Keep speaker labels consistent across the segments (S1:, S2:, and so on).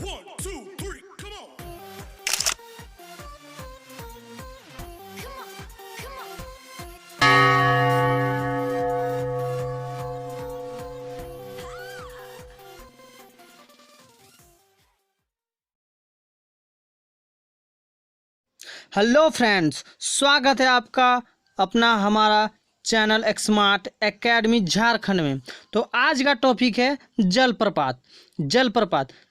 S1: 1, 2, 3, come on.
S2: Hello friends, स्वागत है आपका अपना हमारा चैनल एक्समार्ट एकेडमी झारखंड में। तो आज का टॉपिक है जलप्रपात।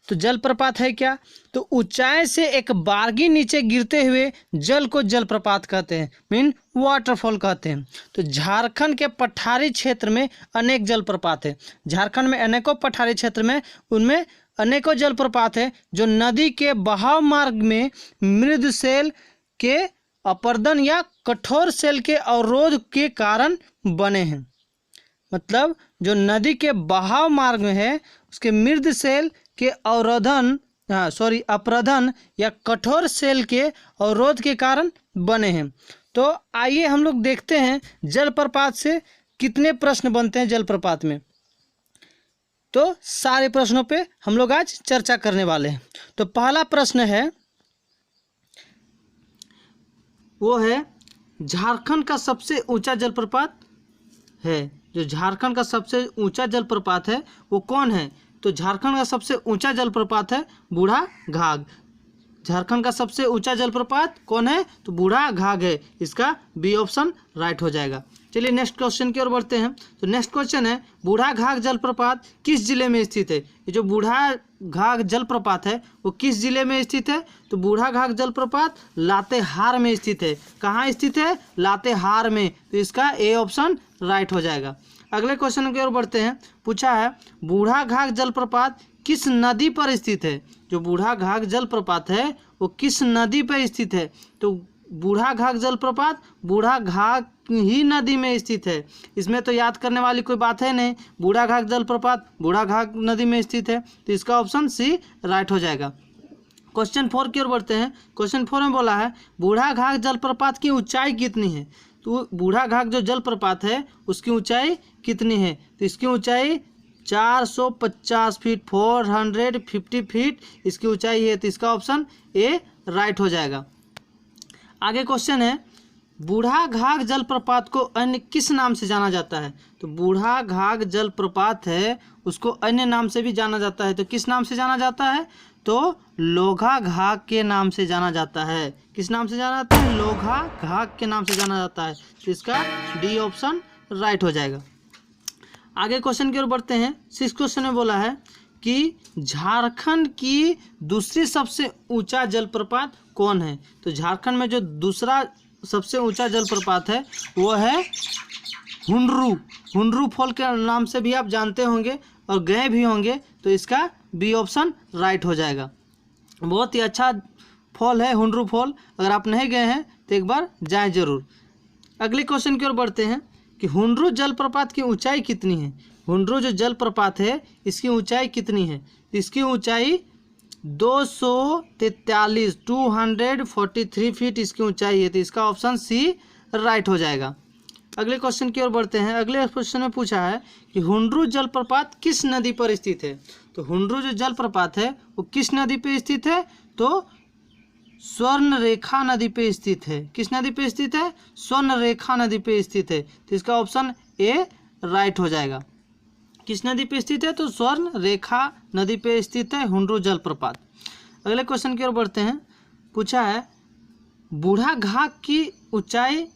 S2: तो जलप्रपात है क्या? तो ऊंचाई से एक बारगी नीचे गिरते हुए जल को जलप्रपात कहते हैं, मीन वाटरफॉल कहते हैं। तो झारखंड के पठारी क्षेत्र में अनेक जलप्रपात है। झारखंड में अनेकों पठारी क्षेत्र में उनमें अनेकों जलप्रपात है जो नदी के बहाव मार्ग में मृदशैल के अपर्दन या कठोर सेल के अवरोध के कारण बने हैं। मतलब जो नदी के बहाव मार्ग में है उसके मृदशैल के अपरदन या कठोर सेल के अवरोध के कारण बने हैं। तो आइए हम लोग देखते हैं जलप्रपात से कितने प्रश्न बनते हैं जलप्रपात में। तो सारे प्रश्नों पे हम लोग आज चर्चा करने वाले हैं। तो पहला प्रश्न है वो है झारखंड का सबसे ऊंचा जलप्रपात है। जो झारखंड का सबसे ऊंचा जलप्रपात है वो कौन है? तो झारखंड का सबसे ऊंचा जलप्रपात है बूढ़ा घाघ। झारखंड का सबसे ऊंचा जलप्रपात कौन है? तो बूढ़ा घाघ है। इसका बी ऑप्शन राइट हो जाएगा। चलिए नेक्स्ट क्वेश्चन की ओर बढ़ते हैं। तो नेक्स्ट क्वेश्चन है बूढ़ा घाघ जलप्रपात किस जिले में स्थित है? ये जो बूढ़ा घाघ जलप्रपात है वो किस जिले में स्थित है? तो बूढ़ा घाघ जलप्रपात लातेहार में स्थित है। कहाँ स्थित है? लातेहार में। तो इसका ए ऑप्शन राइट हो जाएगा। अगले क्वेश्चन की ओर बढ़ते हैं। पूछा है बूढ़ा घाघ जलप्रपात किस नदी पर स्थित है? जो बूढ़ा घाघ जलप्रपात है वो किस नदी पर स्थित है? तो बूढ़ा घाघ जलप्रपात बूढ़ा घाघ ही नदी में स्थित है। इसमें तो याद करने वाली कोई बात है नहीं। बूढ़ा घाघ जलप्रपात बूढ़ा घाघ नदी में स्थित है। तो इसका ऑप्शन सी राइट हो जाएगा। क्वेश्चन 4 की ओर बढ़ते हैं। क्वेश्चन 4 में बोला है बूढ़ा घाघ जलप्रपात की ऊंचाई कितनी है? तो बूढ़ा घाघ जो जलप्रपात है उसकी ऊंचाई कितनी है? तो इसकी ऊंचाई 450 फीट, 450 फीट इसकी ऊंचाई है। तो इसका ऑप्शन ए राइट हो जाएगा। आगे क्वेश्चन है बूढ़ा घाघ जलप्रपात को अन्य किस नाम से जाना जाता है? तो बूढ़ा घाघ जलप्रपात है उसको अन्य नाम से भी जाना जाता है। तो किस नाम से जाना जाता है? तो लोघा घाघ के नाम से जाना जाता है। किस नाम से जाना जाता है? लोघा घाघ के नाम से जाना जाता है। तो इसका डी ऑप्शन राइट हो जाएगा। आगे क्वेश्चन की ओर बढ़ते हैं। 6 क्वेश्चन में बोला है कि झारखंड की दूसरी सबसे ऊंचा जलप्रपात कौन है? तो झारखंड में जो दूसरा सबसे ऊंचा जलप्रपात है वो है हुंडरू फॉल के नाम से भी आप जानते होंगे और गए भी होंगे। तो इसका बी ऑप्शन राइट हो जाएगा। बहुत ही अच्छा फॉल है हुंडरू फॉल। अगर आप नहीं गए हैं तो एक बार जाएं जरूर। अगले क्वेश्चन की ओर बढ़ते हैं कि हुंडरू जलप्रपात की ऊंचाई कितनी है? हुंडरू जो जलप्रपात है इसकी ऊंचाई कितनी है? इसकी ऊंचाई 243 फीट इसकी ऊंचाई है। तो इसका ऑप्शन सी राइट हो जाएगा। अगले क्वेश्चन की ओर बढ़ते हैं। अगले क्वेश्चन में पूछा है कि हुंडरू जलप्रपात किस नदी पर स्थित है? तो हुंडरू जो जलप्रपात है वो किस नदी पर स्थित है? तो स्वर्णरेखा नदी पे स्थित है। किस नदी पे स्थित है? स्वर्णरेखा नदी पे स्थित है। तो इसका ऑप्शन ए राइट हो जाएगा। किस नदी पे स्थित है? तो स्वर्णरेखा नदी पे स्थित है हुंडरू जलप्रपात। अगले क्वेश्चन की ओर बढ़ते हैं। पूछा है बूढ़ा घाघ की ऊंचाई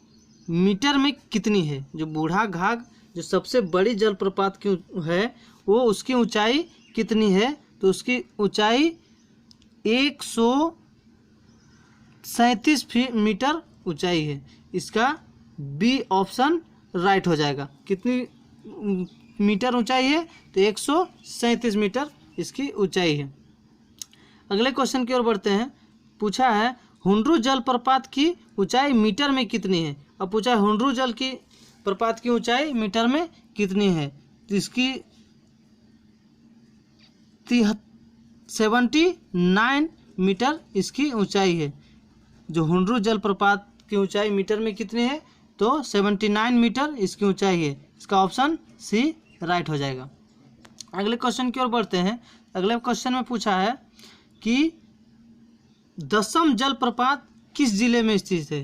S2: मीटर में कितनी है? जो बूढ़ा घाघ जो सबसे बड़ी जलप्रपात की है वो उसकी ऊंचाई कितनी है? तो उसकी ऊंचाई 137 मीटर ऊंचाई है। इसका बी ऑप्शन राइट हो जाएगा। कितनी मीटर ऊंचाई है? तो 137 मीटर इसकी ऊंचाई है। अगले क्वेश्चन की ओर बढ़ते हैं। पूछा है हुंडरू जलप्रपात की ऊंचाई मीटर में कितनी है? अब पूछा है हुंडरू जल की प्रपात की ऊंचाई मीटर में कितनी है? तो इसकी 79 मीटर इसकी ऊंचाई है। जो हुंडरू जलप्रपात की ऊंचाई मीटर में कितनी है? तो 79 मीटर इसकी ऊंचाई है। इसका ऑप्शन सी राइट हो जाएगा। अगले क्वेश्चन की ओर बढ़ते हैं। अगले क्वेश्चन में पूछा है कि दसम जलप्रपात किस जिले में स्थित है।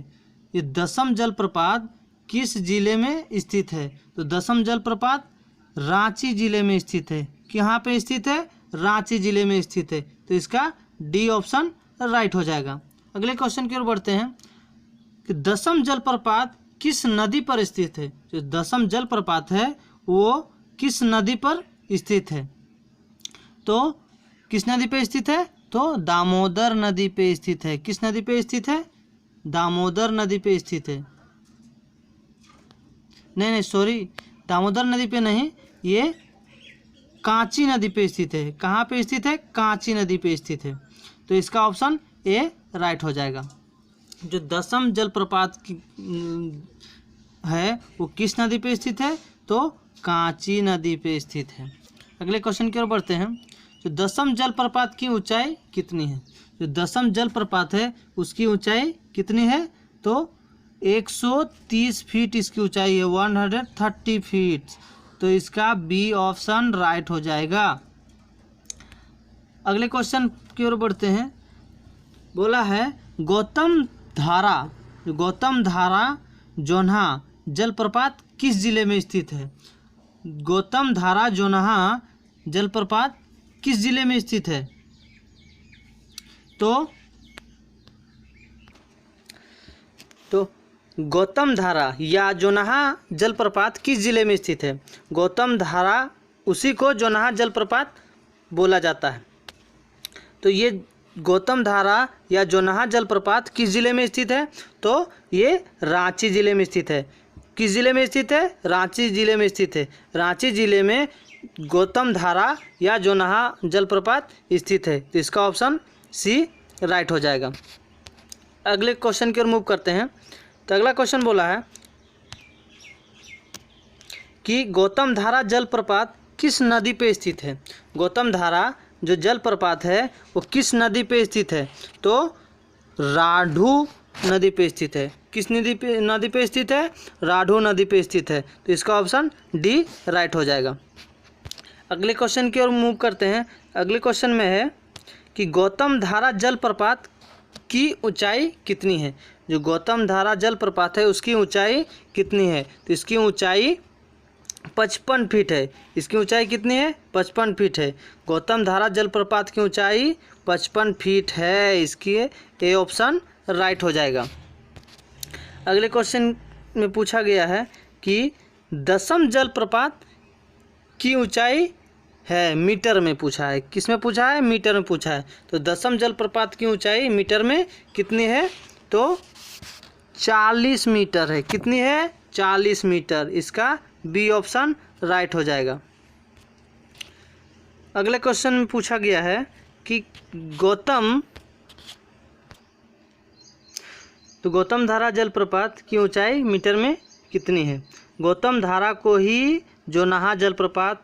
S2: ये दसम जलप्रपात किस जिले में स्थित है। तो दसम जलप्रपात रांची जिले में स्थित है। कहाँ पे स्थित है? रांची जिले में स्थित है। तो इसका डी ऑप्शन राइट हो जाएगा। अगले क्वेश्चन की ओर बढ़ते हैं कि दसम जलप्रपात किस नदी पर स्थित है। जो दसम जलप्रपात है वो किस नदी पर स्थित है। तो किस नदी पे स्थित है? तो दामोदर नदी पे स्थित है। किस नदी पे स्थित है? दामोदर नदी पे स्थित है। नहीं सॉरी, दामोदर नदी पे नहीं, ये कांची नदी पे स्थित है। कहाँ पे स्थित है? कांची नदी पे स्थित है। तो इसका ऑप्शन ए राइट हो जाएगा। जो दसम जलप्रपात है वो किस नदी पे स्थित है? तो कांची नदी पे स्थित है। अगले क्वेश्चन की ओर बढ़ते हैं। जो दसम जलप्रपात की ऊंचाई कितनी है। जो दसम जलप्रपात है उसकी ऊंचाई कितनी है? तो 130 फीट इसकी ऊंचाई है, 130 फीट। तो इसका बी ऑप्शन राइट हो जाएगा। अगले क्वेश्चन की ओर बढ़ते हैं। बोला है गौतम धारा जोन्हा जलप्रपात किस जिले में स्थित है। गौतम धारा जोन्हा जलप्रपात किस जिले में स्थित है। तो गौतम धारा या जोन्हा जलप्रपात किस जिले में स्थित है। गौतम धारा उसी को जोन्हा जलप्रपात बोला जाता है। तो ये गौतम धारा या जोन्हा जलप्रपात किस जिले में स्थित है। तो ये रांची जिले में स्थित है। किस जिले में स्थित है? रांची जिले में स्थित है। रांची जिले में गौतम धारा या जोन्हा जलप्रपात स्थित है। तो इसका ऑप्शन सी राइट हो जाएगा। अगले क्वेश्चन की ओर मूव करते हैं। तो अगला क्वेश्चन बोला है कि गौतम धारा जलप्रपात किस नदी पे स्थित है। गौतम धारा जो जलप्रपात है वो किस नदी पे स्थित है। तो राढ़ू नदी पे स्थित है। किस नदी पे स्थित है? राढ़ू नदी पे स्थित है। तो इसका ऑप्शन डी राइट हो जाएगा। अगले क्वेश्चन की ओर मूव करते हैं। अगले क्वेश्चन में है कि गौतम धारा जलप्रपात की ऊंचाई कितनी है। जो गौतम धारा जलप्रपात है उसकी ऊंचाई कितनी है। तो इसकी ऊंचाई 55 फीट है। इसकी ऊंचाई कितनी है? 55 फीट है। गौतम धारा जलप्रपात की ऊंचाई 55 फीट है। इसकी ए ऑप्शन राइट हो जाएगा। अगले क्वेश्चन में पूछा गया है कि दसम जलप्रपात की ऊंचाई है, मीटर में पूछा है। किस में पूछा है? मीटर में पूछा है। तो दसम जलप्रपात की ऊंचाई मीटर में कितनी है? तो 40 मीटर है। कितनी है? 40 मीटर। इसका बी ऑप्शन राइट हो जाएगा। अगले क्वेश्चन में पूछा गया है कि गौतम धारा जलप्रपात की ऊंचाई मीटर में कितनी है। गौतम धारा को ही जोन्हा जलप्रपात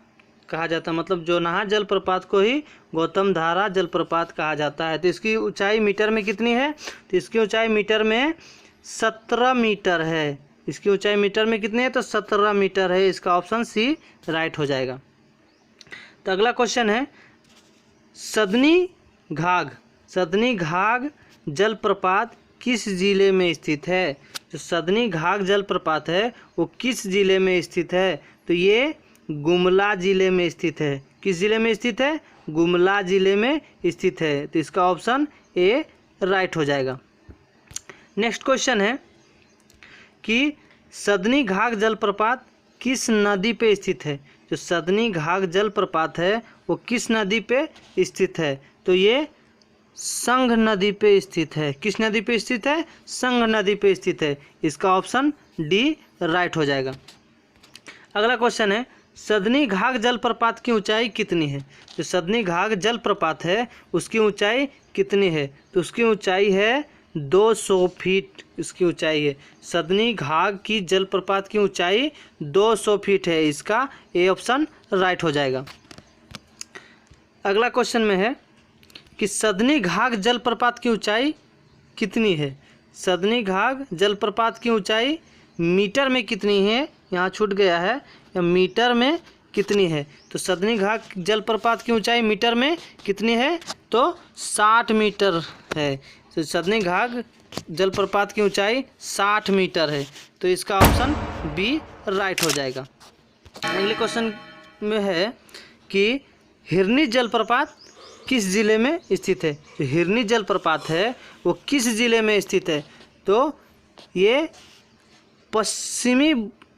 S2: कहा जाता है, मतलब जोन्हा जलप्रपात को ही गौतम धारा जलप्रपात कहा जाता है। तो इसकी ऊंचाई मीटर में कितनी है? तो इसकी ऊंचाई मीटर में 17 मीटर है। इसकी ऊंचाई मीटर में कितनी है? तो 17 मीटर है। इसका ऑप्शन सी राइट हो जाएगा। तो अगला क्वेश्चन है सदनी घाघ जलप्रपात किस जिले में स्थित है। जो सदनी घाघ जलप्रपात है वो किस जिले में स्थित है। तो ये गुमला जिले में स्थित है। किस जिले में स्थित है? गुमला जिले में स्थित है। तो इसका ऑप्शन ए राइट हो जाएगा। नेक्स्ट क्वेश्चन है कि सदनी घाघ जलप्रपात किस नदी पे स्थित है। जो सदनी घाघ जलप्रपात है वो किस नदी पे स्थित है। तो ये संघ नदी पे स्थित है। किस नदी पे स्थित है? संघ नदी पे स्थित है। इसका ऑप्शन डी राइट हो जाएगा। अगला क्वेश्चन है सदनी घाघ जलप्रपात की ऊंचाई कितनी है। जो सदनी घाघ जलप्रपात है उसकी ऊंचाई कितनी है। तो उसकी ऊंचाई है 200 फीट। इसकी ऊंचाई है। सदनी घाघ की जलप्रपात की ऊंचाई 200 फीट है। इसका ए ऑप्शन राइट हो जाएगा। अगला क्वेश्चन में है कि सदनी घाघ जलप्रपात की ऊंचाई कितनी है। सदनी घाघ जलप्रपात की ऊंचाई मीटर में कितनी है, यहाँ छूट गया है। मीटर में कितनी है? तो सदनी घाघ जलप्रपात की ऊंचाई मीटर में कितनी है? तो 60 मीटर है। तो सदनी घाघ जलप्रपात की ऊंचाई 60 मीटर है। तो इसका ऑप्शन बी राइट हो जाएगा। अगले क्वेश्चन में है कि हिरनी जलप्रपात किस जिले में स्थित है? जो हिरनी जलप्रपात है वो किस जिले में स्थित है? तो ये पश्चिमी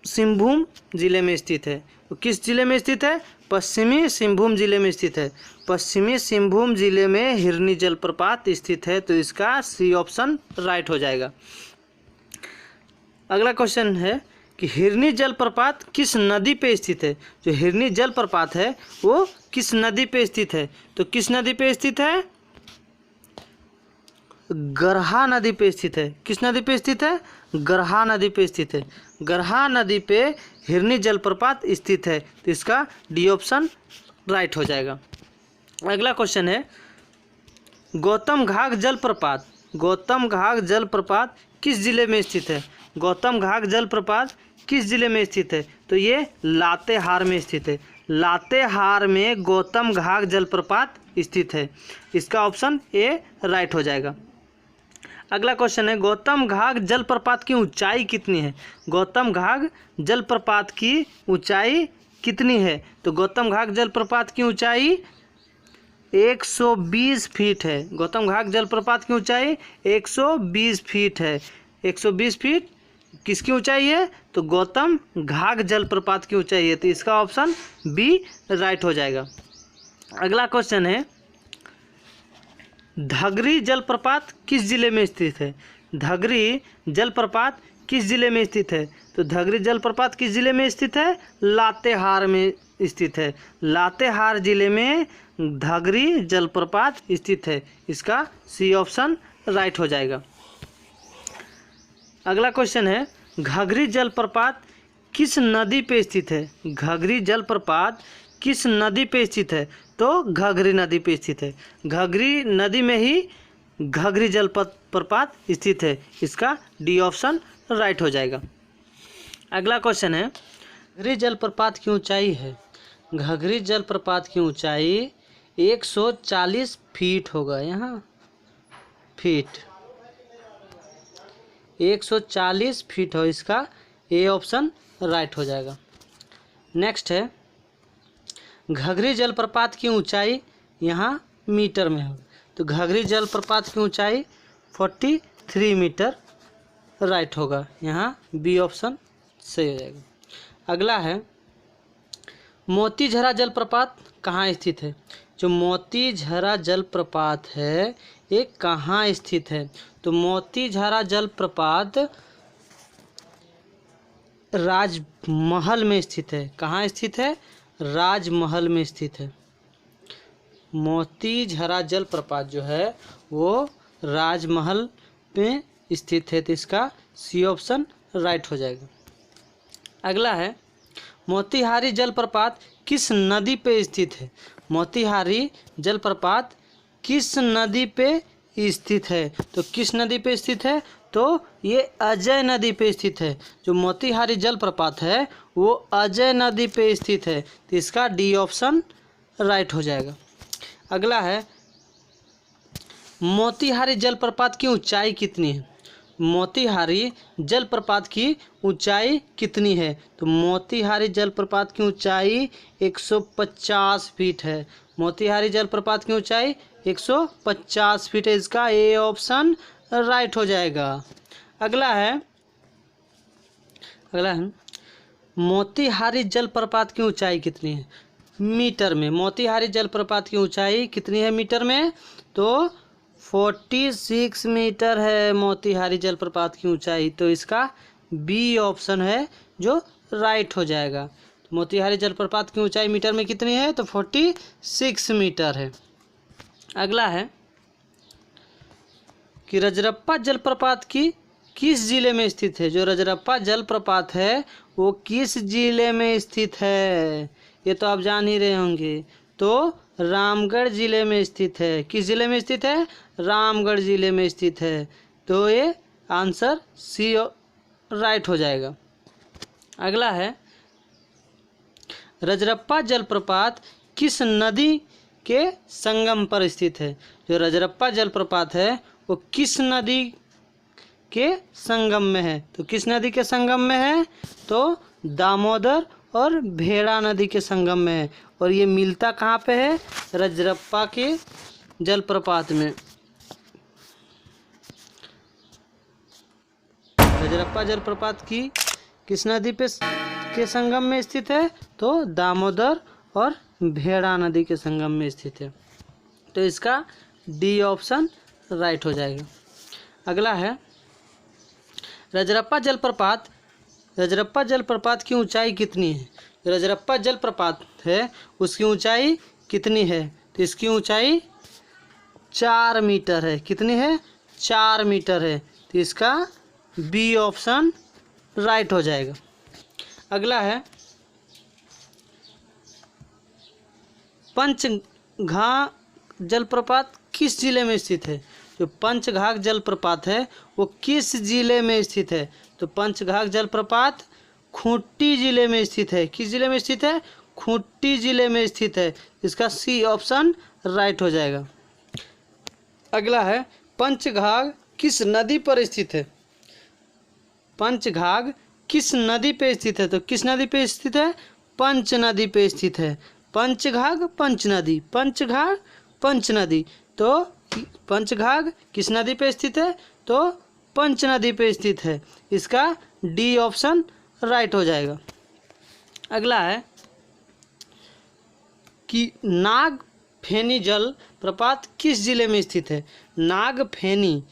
S2: सिंहभूम जिले में स्थित है। वो किस जिले में स्थित है? पश्चिमी सिंहभूम जिले में स्थित है। पश्चिमी सिंहभूम जिले में हिरनी जलप्रपात स्थित है। तो इसका सी ऑप्शन राइट हो जाएगा। अगला क्वेश्चन है कि हिरनी जलप्रपात किस नदी पे स्थित है? जो हिरनी जलप्रपात है वो किस नदी पे स्थित है? तो किस नदी पे स्थित है? गरहा नदी पे स्थित है। किस नदी पे स्थित है? गरहा नदी पे स्थित है। गरहा नदी पे हिरनी जलप्रपात स्थित है। तो इसका डी ऑप्शन राइट हो जाएगा। अगला क्वेश्चन है गौतम घाघ जलप्रपात। गौतम घाघ जलप्रपात किस जिले में स्थित है? गौतम घाघ जलप्रपात किस जिले में स्थित है? तो ये लातेहार में स्थित है। लातेहार में गौतम घाघ जलप्रपात स्थित है। इसका ऑप्शन ए राइट हो जाएगा। अगला क्वेश्चन है गौतम घाघ जलप्रपात की ऊंचाई कितनी है? गौतम घाघ जलप्रपात की ऊंचाई कितनी है? तो गौतम घाघ जलप्रपात की ऊंचाई 120 फीट है। गौतम घाघ जलप्रपात की ऊंचाई 120 फीट है। 120 फीट किसकी ऊंचाई है? तो गौतम घाघ जलप्रपात की ऊंचाई है। तो इसका ऑप्शन बी राइट हो जाएगा। अगला क्वेश्चन है धगरी जलप्रपात किस जिले में स्थित है? धगरी जलप्रपात किस जिले में स्थित है? तो धगरी जलप्रपात किस जिले में स्थित है? लातेहार में स्थित है। लातेहार जिले में धगरी जलप्रपात स्थित है। इसका सी ऑप्शन राइट हो जाएगा। अगला क्वेश्चन है घाघरी जलप्रपात किस नदी पे स्थित है? घाघरी जलप्रपात किस नदी पे स्थित है? तो घाघरी नदी पे स्थित है। घाघरी नदी में ही घाघरी जलप्रपात स्थित है। इसका डी ऑप्शन राइट हो जाएगा। अगला क्वेश्चन है घाघरी जलप्रपात की ऊंचाई है। घाघरी जलप्रपात की ऊंचाई 140 फीट होगा। यहाँ फीट 140 फीट हो। इसका ए ऑप्शन राइट हो जाएगा। नेक्स्ट है घाघरी जलप्रपात की ऊंचाई यहाँ मीटर में होगा। तो घाघरी जलप्रपात की ऊंचाई 43 मीटर राइट होगा। यहाँ बी ऑप्शन सही हो जाएगा। अगला है मोतीझरा जलप्रपात कहाँ स्थित है? जो मोतीझरा जलप्रपात है ये कहाँ स्थित है? तो मोतीझरा जलप्रपात राजमहल में स्थित है। कहाँ स्थित है? राजमहल में स्थित है। मोतीझरा जलप्रपात जो है वो राजमहल में स्थित है। तो इसका सी ऑप्शन राइट हो जाएगा। अगला है मोतीहारी जलप्रपात किस नदी पे स्थित है? मोतीहारी जलप्रपात किस नदी पे स्थित है? तो किस नदी पे स्थित है? तो ये अजय नदी पे स्थित है। जो मोतीहारी जलप्रपात है वो अजय नदी पे स्थित है। तो इसका डी ऑप्शन राइट हो जाएगा। अगला है मोतीहारी जलप्रपात की ऊंचाई कितनी है? मोतीहारी जलप्रपात की ऊंचाई कितनी है? तो मोतीहारी जलप्रपात की ऊंचाई 150 फीट है। मोतीहारी जलप्रपात की ऊंचाई 150 फीट है। इसका ए ऑप्शन राइट हो जाएगा। अगला है मोतीहारी जलप्रपात की ऊंचाई कितनी है? मीटर में। मोतीहारी जलप्रपात की ऊंचाई कितनी है मीटर में? तो 46 मीटर है मोतीहारी जलप्रपात की ऊंचाई। तो इसका बी ऑप्शन है जो राइट हो जाएगा। तो मोतीहारी जलप्रपात की ऊंचाई मीटर में कितनी है? तो 46 मीटर है। अगला है कि रजरप्पा जलप्रपात की किस जिले में स्थित है? जो रजरप्पा जलप्रपात है वो किस जिले में स्थित है? ये तो आप जान ही रहे होंगे। तो रामगढ़ जिले में स्थित है। किस जिले में स्थित है? रामगढ़ जिले में स्थित है। तो ये आंसर सी राइट हो जाएगा। अगला है रजरप्पा जलप्रपात किस नदी के संगम पर स्थित है? जो रजरप्पा जलप्रपात है वो किस नदी के संगम में है? तो किस नदी के संगम में है? तो दामोदर और भेड़ा नदी के संगम में है। और ये मिलता कहाँ पे है? रजरप्पा के जलप्रपात में। रजरप्पा जलप्रपात की किस नदी पे के संगम में स्थित है? तो दामोदर और भेड़ा नदी के संगम में स्थित है। तो इसका डी ऑप्शन राइट हो जाएगा। अगला है रजरप्पा जलप्रपात। रजरप्पा जलप्रपात की ऊंचाई कितनी है? रजरप्पा जलप्रपात है उसकी ऊंचाई कितनी है? तो इसकी ऊंचाई 4 मीटर है। कितनी है? 4 मीटर है। तो इसका बी ऑप्शन राइट हो जाएगा। अगला है पंचघाघ जलप्रपात किस जिले में स्थित है? जो पंचघाघ जलप्रपात है वो किस जिले में स्थित है? तो पंचघाघ जलप्रपात खूंटी जिले में स्थित है। किस जिले में स्थित है? खूंटी जिले में स्थित है। इसका सी ऑप्शन राइट हो जाएगा। अगला है पंचघाघ किस नदी पर स्थित है? पंचघाघ किस नदी पे स्थित है? तो किस नदी पे स्थित है? पंच नदी पे स्थित है। पंचघाघ पंच नदी, पंचघाघ पंच नदी। तो पंचघाघ किस नदी पे स्थित है? तो पंच नदी पे स्थित है। इसका डी ऑप्शन राइट हो जाएगा। अगला है कि नागफेनी जल प्रपात किस जिले में स्थित है? नागफेनी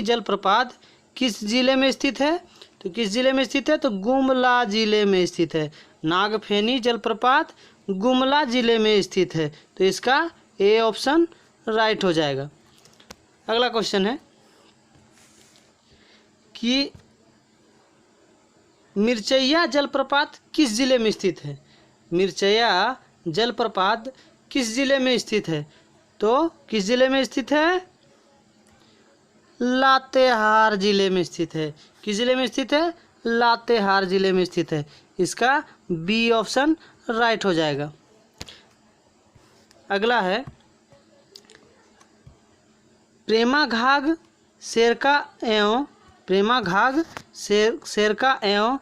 S2: जल प्रपात किस जिले में स्थित है? तो किस जिले में स्थित है? तो गुमला जिले में स्थित है। नागफेनी जलप्रपात गुमला जिले में स्थित है। तो इसका ए ऑप्शन राइट हो जाएगा। अगला क्वेश्चन है कि मिर्चैया जलप्रपात किस जिले में स्थित है? मिर्चैया जलप्रपात किस जिले में स्थित है? तो किस जिले में स्थित है? लातेहार जिले में स्थित है। किस जिले में स्थित है? लातेहार जिले में स्थित है। इसका बी ऑप्शन राइट हो जाएगा। अगला है प्रेमाघाघ शेरका एवं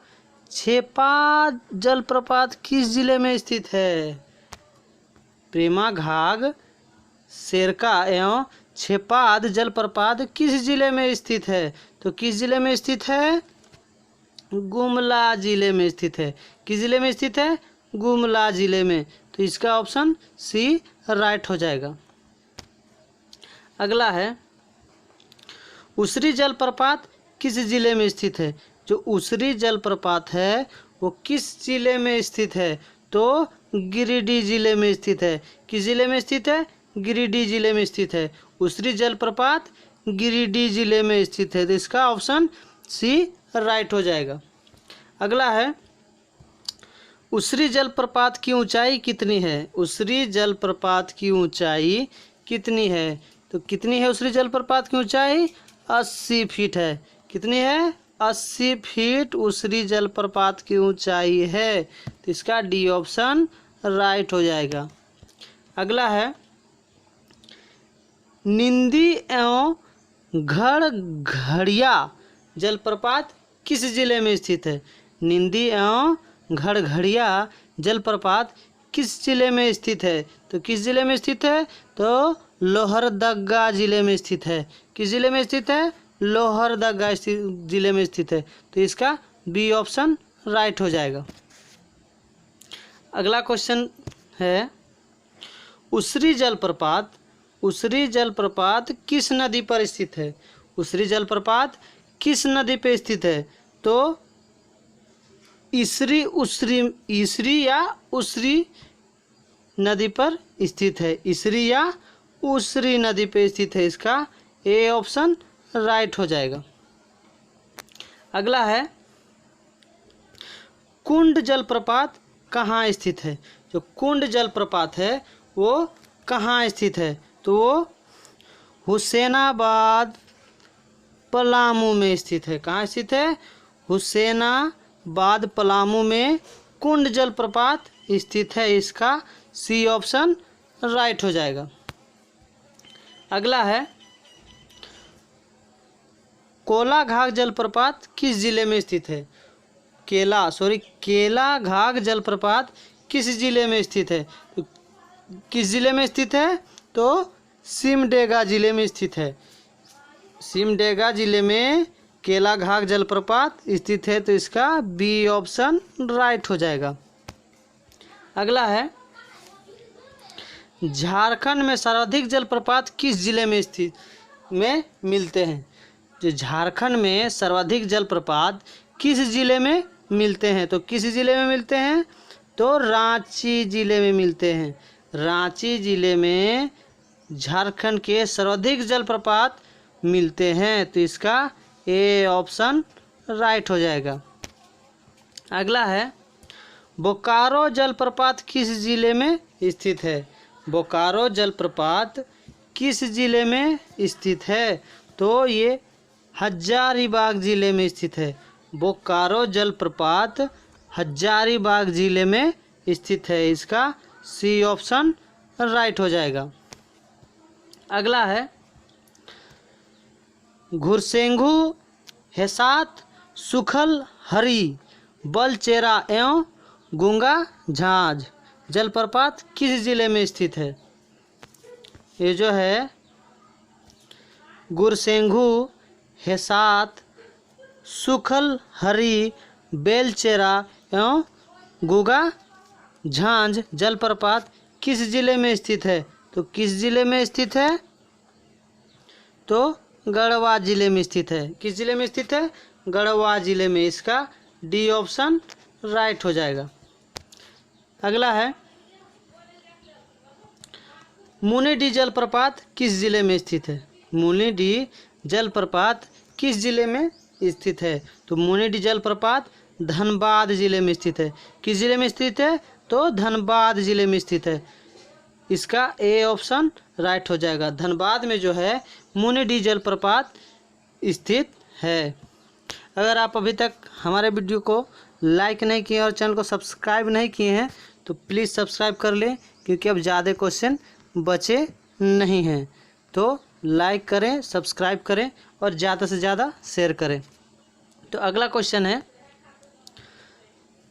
S2: छेपा जलप्रपात किस जिले में स्थित है? प्रेमाघाघ शेरका एवं छेपाद जलप्रपात किस जिले में स्थित है? तो किस जिले में स्थित है? गुमला जिले में स्थित है। किस जिले में स्थित है? गुमला जिले में। तो इसका ऑप्शन सी राइट हो जाएगा। अगला है उसरी जलप्रपात किस जिले में स्थित है? जो उसरी जलप्रपात है वो किस जिले में स्थित है? तो गिरिडीह जिले में स्थित है। किस जिले में स्थित है? गिरिडीह जिले में स्थित है। उसरी जलप्रपात गिरिडीह जिले में स्थित है। तो इसका ऑप्शन सी राइट हो जाएगा। अगला है उसरी जलप्रपात की ऊंचाई कितनी है? उसरी जलप्रपात की ऊंचाई कितनी है? तो कितनी है उसरी जलप्रपात की ऊंचाई? 80 फीट है। कितनी है? 80 फीट उसरी जलप्रपात की ऊंचाई है। तो इसका डी ऑप्शन राइट हो जाएगा। अगला है निंदी एवं घड़घड़िया जलप्रपात किस जिले में स्थित है? निंदी एवं घड़घड़िया जलप्रपात किस जिले में स्थित है? तो किस जिले में स्थित है? तो लोहरदगा जिले में स्थित है। किस जिले में स्थित है? लोहरदगा जिले में स्थित है। तो इसका बी ऑप्शन राइट हो जाएगा। अगला क्वेश्चन है उसरी जलप्रपात किस नदी पर स्थित है? उसरी जलप्रपात किस नदी पर स्थित है? तो इसरी या उसरी नदी पर स्थित है। इसरी या उसरी नदी पर स्थित है। इसका ए ऑप्शन राइट हो जाएगा। अगला है कुंड जलप्रपात कहाँ स्थित है? जो कुंड जलप्रपात है वो कहाँ स्थित है? तो वो हुसैनाबाद पलामू में स्थित है। कहाँ स्थित है? हुसैनाबाद पलामू में कुंड जलप्रपात स्थित है? इसका सी ऑप्शन राइट हो जाएगा। अगला है कोलाघाट जलप्रपात किस जिले में स्थित है? केलाघाट जलप्रपात किस जिले में स्थित है? तो किस जिले में स्थित है? तो सिमडेगा जिले में स्थित है। सिमडेगा जिले में केलाघाट जलप्रपात स्थित है, तो इसका बी ऑप्शन राइट हो जाएगा। अगला है झारखंड में सर्वाधिक जलप्रपात किस जिले में मिलते हैं? जो झारखंड में सर्वाधिक जलप्रपात किस जिले में मिलते हैं? तो किस जिले में मिलते हैं? तो रांची जिले में मिलते हैं। रांची जिले में झारखंड के सर्वाधिक जलप्रपात मिलते हैं, तो इसका ए ऑप्शन राइट हो जाएगा। अगला है बोकारो जलप्रपात किस जिले में स्थित है? बोकारो जलप्रपात किस जिले में स्थित है? तो ये हजारीबाग जिले में स्थित है। बोकारो जलप्रपात हजारीबाग जिले में स्थित है, इसका सी ऑप्शन राइट हो जाएगा। अगला है घुरसेंगू, हेसात, सुखल हरी, बलचेरा एवं गूंगा झांझ जलप्रपात किस जिले में स्थित है? ये जो है घुरसेंगू, हेसात, सुखल हरी, बेलचेरा एवं गूंगा झांझ जलप्रपात किस जिले में स्थित है? तो किस जिले में स्थित है? तो गढ़वा जिले में स्थित है। किस जिले में स्थित है? गढ़वा जिले में, इसका डी ऑप्शन राइट हो जाएगा। अगला है मुनिडी जलप्रपात किस जिले में स्थित है? मुनिडी जलप्रपात किस जिले में स्थित है? तो मुनिडी जलप्रपात धनबाद जिले में स्थित है। किस जिले में स्थित है? तो धनबाद जिले में स्थित है, इसका ए ऑप्शन राइट हो जाएगा। धनबाद में जो है मुनिडी जलप्रपात स्थित है। अगर आप अभी तक हमारे वीडियो को लाइक नहीं किए और चैनल को सब्सक्राइब नहीं किए हैं तो प्लीज़ सब्सक्राइब कर लें, क्योंकि अब ज़्यादा क्वेश्चन बचे नहीं हैं। तो लाइक करें, सब्सक्राइब करें और ज़्यादा से ज़्यादा शेयर करें। तो अगला क्वेश्चन है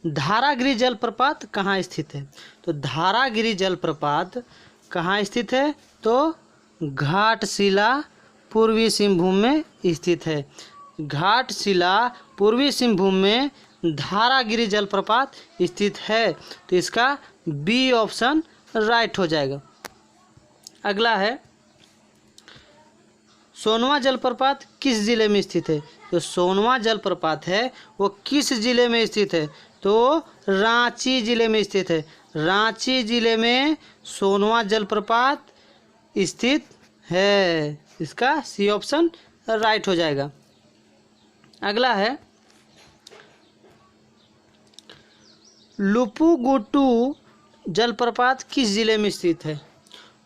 S2: धारागिरी जलप्रपात कहाँ स्थित है? तो धारागिरी जलप्रपात कहाँ स्थित है? तो घाटशिला पूर्वी सिंहभूम में स्थित है। घाटशिला पूर्वी सिंहभूम में धारागिरी जलप्रपात स्थित है, तो इसका बी ऑप्शन राइट हो जाएगा। अगला है सोनवा जलप्रपात किस जिले में स्थित है? तो सोनवा जलप्रपात है वो किस जिले में स्थित है? तो रांची जिले में स्थित है। रांची जिले में सोनवा जलप्रपात स्थित है, इसका सी ऑप्शन राइट हो जाएगा। अगला है लुपुंगुटू जलप्रपात किस जिले में स्थित है?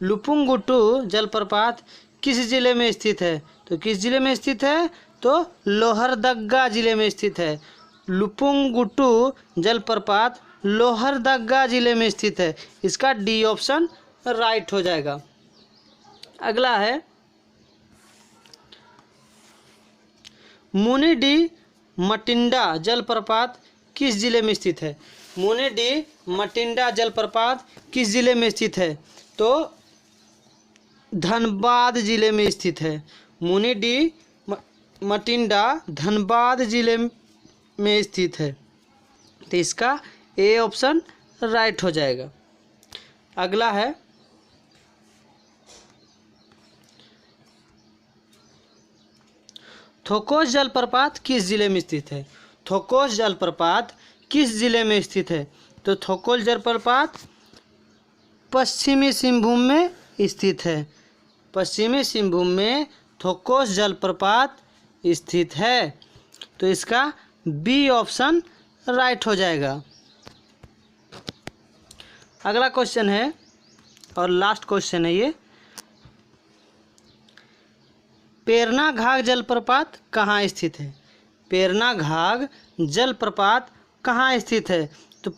S2: लुपुंगुटू जलप्रपात किस जिले में स्थित है? तो किस जिले में स्थित है? तो लोहरदगा जिले में स्थित है। लुपुंगुटू जलप्रपात लोहरदगा जिले में स्थित है, इसका डी ऑप्शन राइट हो जाएगा। अगला है मुनिडी मटिंडा जलप्रपात किस जिले में स्थित है? मुनिडी मटिंडा जलप्रपात किस जिले में स्थित है? तो धनबाद जिले में स्थित है। मुनिडी मटिंडा धनबाद जिले में स्थित है, तो इसका ए ऑप्शन राइट हो जाएगा। अगला है थोकोस जलप्रपात किस जिले में स्थित है? थोकोस जलप्रपात किस जिले में स्थित है? तो थोकोस जलप्रपात पश्चिमी सिंहभूम में स्थित है। पश्चिमी सिंहभूम में थोकोस जलप्रपात स्थित है, तो इसका बी ऑप्शन राइट हो जाएगा। अगला क्वेश्चन है और लास्ट क्वेश्चन है ये, पेरनाघाट जलप्रपात कहाँ स्थित है? पेरनाघाट जलप्रपात कहाँ स्थित है? तो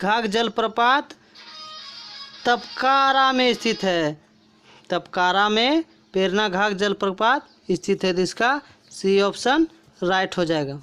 S2: घाघ जलप्रपात तपकारा में स्थित है। तपकारा में पेरना घाघ जलप्रपात स्थित है। तो इसका सी ऑप्शन राइट हो जाएगा।